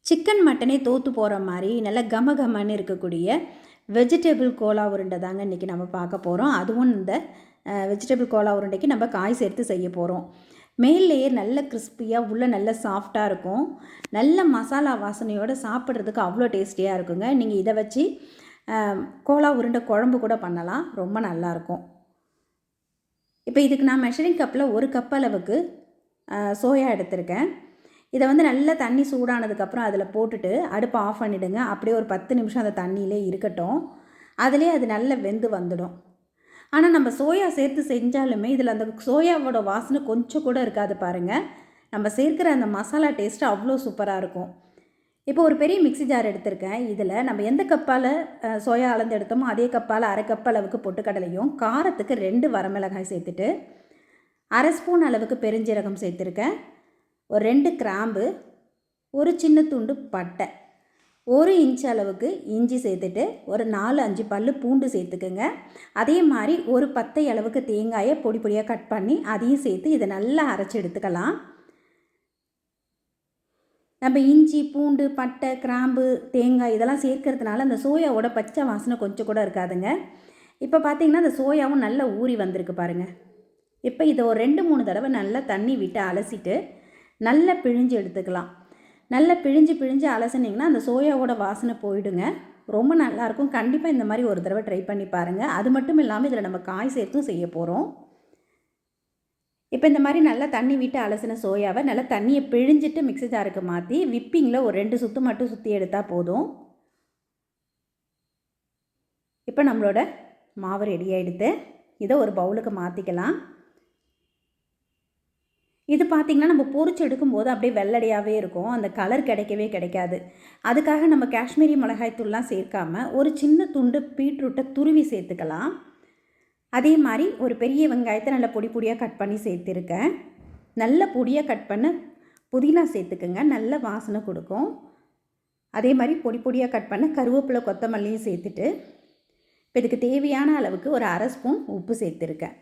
Chicken மட்டனே தோற்று போகிற மாதிரி நல்லா கமகமன்னு இருக்கக்கூடிய வெஜிடபிள் கோலா உருண்டை தாங்க இன்றைக்கி நம்ம பார்க்க போகிறோம். அதுவும் இந்த வெஜிடபிள் கோலா உருண்டைக்கு நம்ம காய் சேர்த்து செய்ய போகிறோம். மேல் லேயர் நல்ல கிறிஸ்பியாக உள்ளே நல்ல சாஃப்டாக இருக்கும். நல்ல மசாலா வாசனையோடு சாப்பிட்றதுக்கு அவ்வளோ டேஸ்டியாக இருக்குங்க. நீங்கள் இதை வச்சு கோலா உருண்டை குழம்பு கூட பண்ணலாம், ரொம்ப நல்லாயிருக்கும். இப்போ இதுக்கு நான் மெஷரிங் கப்பில் 1 கப் அளவுக்கு சோயா எடுத்திருக்கேன். இதை நல்லா தண்ணி சூடானதுக்கப்புறம் அதில் போட்டுட்டு அடுப்பை ஆஃப் பண்ணிவிடுங்க. அப்படியே ஒரு 10 நிமிஷம் அந்த தண்ணியிலே இருக்கட்டும். அதிலே அது நல்லா வெந்து வந்துடும். ஆனால் நம்ம சோயா சேர்த்து செஞ்சாலுமே இதில் அந்த சோயாவோட வாசனை கொஞ்சம் கூட இருக்காது பாருங்கள். நம்ம சேர்க்குற அந்த மசாலா டேஸ்ட்டு அவ்வளோ சூப்பராக இருக்கும். இப்போ ஒரு பெரிய மிக்ஸி ஜார் எடுத்திருக்கேன். இதில் நம்ம எந்த கப்பால் சோயா அளந்து எடுத்தோமோ அதே கப்பால் 1/2 கப் அளவுக்கு பொட்டுக்கடலையும், காரத்துக்கு 2 வரமிளகாய் சேர்த்துட்டு 1/2 ஸ்பூன் அளவுக்கு பெருஞ்சீரகம் சேர்த்துருக்கேன், ஒரு 2 கிராம்பு, ஒரு சின்ன துண்டு பட்டை, 1 இன்ச் அளவுக்கு இஞ்சி சேர்த்துட்டு ஒரு 4-5 பல்லு பூண்டு சேர்த்துக்குங்க. அதே மாதிரி ஒரு 10 அளவுக்கு தேங்காயை பொடி பொடியாக கட் பண்ணி அதையும் சேர்த்து இதை நல்லா அரைச்சி எடுத்துக்கலாம். நம்ம இஞ்சி, பூண்டு, பட்டை, கிராம்பு, தேங்காய் இதெல்லாம் சேர்க்கறதுனால அந்த சோயாவோட பச்சை வாசனை கொஞ்சம் கூட இருக்காதுங்க. இப்போ பார்த்திங்கன்னா அந்த சோயாவும் நல்லா ஊறி வந்திருக்கு பாருங்கள். இப்போ இதை ஒரு 2-3 தடவை நல்லா தண்ணி விட்டு அலசிட்டு நல்லா பிழிஞ்சு எடுத்துக்கலாம். நல்லா பிழிஞ்சு அலசினிங்கன்னா அந்த சோயாவோட வாசனை போயிடுங்க. ரொம்ப நல்லாயிருக்கும். கண்டிப்பாக இந்த மாதிரி ஒரு தடவை ட்ரை பண்ணி பாருங்கள். அது மட்டும் இல்லாமல் இதில் நம்ம காய் சேர்த்தும் செய்ய போகிறோம். இப்போ இந்த மாதிரி நல்லா தண்ணி விட்டு அலசின சோயாவை நல்லா தண்ணியை பிழிஞ்சிட்டு மிக்ஸி ஜாருக்கு மாற்றி விப்பிங்கில் ஒரு 2 சுற்று மட்டும் சுற்றி எடுத்தால் போதும். இப்போ நம்மளோட மாவு ரெடி ஆகிடுது. இதை ஒரு பவுலுக்கு மாற்றிக்கலாம். இது பார்த்திங்கன்னா நம்ம பொரிச்சு எடுக்கும்போது அப்படியே வெள்ளடையாகவே இருக்கும். அந்த கலர் கிடைக்காது. அதுக்காக நம்ம காஷ்மீரி மிளகாய்த்தூள்லாம் சேர்க்காம ஒரு சின்ன துண்டு பீட்ரூட்டை துருவி சேர்த்துக்கலாம். அதே மாதிரி ஒரு பெரிய வெங்காயத்தை நல்லா பொடி பொடியாக கட் பண்ணி சேர்த்துருக்கேன். நல்ல பொடியாக கட் பண்ண புதினா சேர்த்துக்குங்க, நல்ல வாசனை கொடுக்கும். அதே மாதிரி பொடி பொடியாக கட் பண்ண கருவேப்பிலை, கொத்தமல்லியும் சேர்த்துட்டு இப்போ இதுக்கு தேவையான அளவுக்கு ஒரு 1/2 ஸ்பூன் உப்பு சேர்த்துருக்கேன்.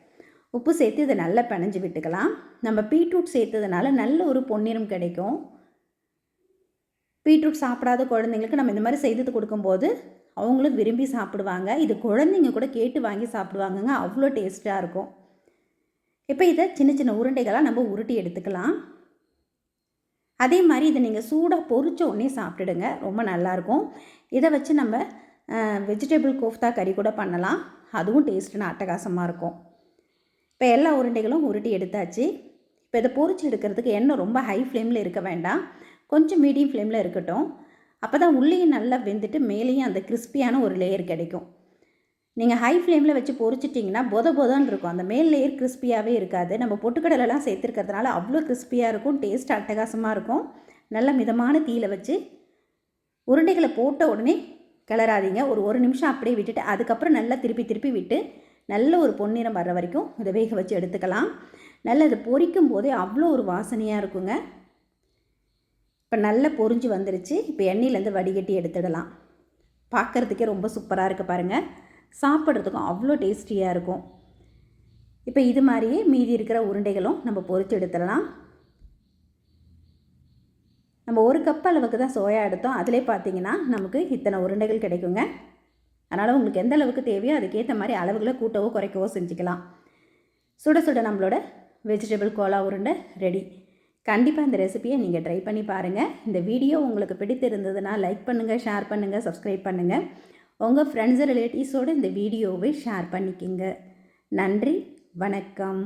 உப்பு சேர்த்து இதை நல்லா பிணைஞ்சு விட்டுக்கலாம். நம்ம பீட்ரூட் சேர்த்ததுனால நல்ல ஒரு பொன்னிறம் கிடைக்கும். பீட்ரூட் சாப்பிடாத குழந்தைங்களுக்கு நம்ம இந்த மாதிரி செய்து கொடுக்கும்போது அவங்களும் விரும்பி சாப்பிடுவாங்க. இது குழந்தைங்க கூட கேட்டு வாங்கி சாப்பிடுவாங்கங்க, அவ்வளோ டேஸ்ட்டாக இருக்கும். இப்போ இதை சின்ன சின்ன உருண்டைகளாக நம்ம உருட்டி எடுத்துக்கலாம். அதே மாதிரி இதை நீங்கள் சூடாக பொரிச்ச உடனே சாப்பிட்டுடுங்க, ரொம்ப நல்லாயிருக்கும். இதை வச்சு நம்ம வெஜிடபிள் கோஃப்தா கறி கூட பண்ணலாம், அதுவும் டேஸ்ட்டுன்னு அட்டகாசமாக இருக்கும். இப்போ எல்லா உருண்டைகளும் உருட்டி எடுத்தாச்சு. இப்போ இதை பொரிச்சு எடுக்கிறதுக்கு எண்ணெய் ரொம்ப ஹை ஃப்ளேமில் இருக்க வேண்டாம், கொஞ்சம் மீடியம் ஃப்ளேமில் இருக்கட்டும். அப்போ தான் உள்ளேயும் நல்லா வெந்துட்டு மேலேயும் அந்த கிறிஸ்பியான ஒரு லேயர் கிடைக்கும். நீங்கள் ஹை ஃப்ளேமில் வச்சு பொரிச்சிட்டிங்கன்னா பொதன்னு இருக்கும், அந்த மேல் லேயர் கிறிஸ்பியாகவே இருக்காது. நம்ம பொட்டுக்கடலைலாம் சேர்த்துருக்கிறதுனால அவ்வளோ கிறிஸ்பியாக இருக்கும், டேஸ்ட் அட்டகாசமாக இருக்கும். நல்ல மிதமான தீயில் வச்சு உருண்டைகளை போட்ட உடனே கிளறாதீங்க. ஒரு 1 நிமிஷம் அப்படியே விட்டுட்டு அதுக்கப்புறம் நல்லா திருப்பி விட்டு நல்ல ஒரு பொன்னிறம் வர்ற வரைக்கும் இதை வேக வச்சு எடுத்துக்கலாம். நல்லா இதை பொரிக்கும் போதே அவ்வளோ ஒரு வாசனையாக இருக்குங்க. இப்போ நல்லா பொரிஞ்சு வந்துருச்சு. இப்போ எண்ணெயிலேருந்து வடிகட்டி எடுத்துடலாம். பார்க்குறதுக்கே ரொம்ப சூப்பராக இருக்குது பாருங்கள், சாப்பிட்றதுக்கும் அவ்வளோ டேஸ்டியாக இருக்கும். இப்போ இது மாதிரியே மீதி இருக்கிற உருண்டைகளும் நம்ம பொரிச்சு எடுத்துடலாம். நம்ம 1 கப் அளவுக்கு தான் சோயா எடுத்தோம், அதிலே பார்த்திங்கன்னா நமக்கு இத்தனை உருண்டைகள் கிடைக்குங்க. அதனால் உங்களுக்கு எந்த அளவுக்கு தேவையோ அதுக்கேற்ற மாதிரி அளவுகளை கூட்டவோ குறைக்கவோ செஞ்சுக்கலாம். சுட சுட நம்மளோட வெஜிடபிள் கோலா உருண்டை ரெடி. கண்டிப்பாக இந்த ரெசிபியை நீங்கள் ட்ரை பண்ணி பாருங்கள். இந்த வீடியோ உங்களுக்கு பிடித்திருந்ததுன்னா லைக் பண்ணுங்கள், ஷேர் பண்ணுங்கள், சப்ஸ்கிரைப் பண்ணுங்கள். உங்கள் ஃப்ரெண்ட்ஸு ரிலேட்டிவ்ஸோடு இந்த வீடியோவை ஷேர் பண்ணிக்கிங்க. நன்றி, வணக்கம்.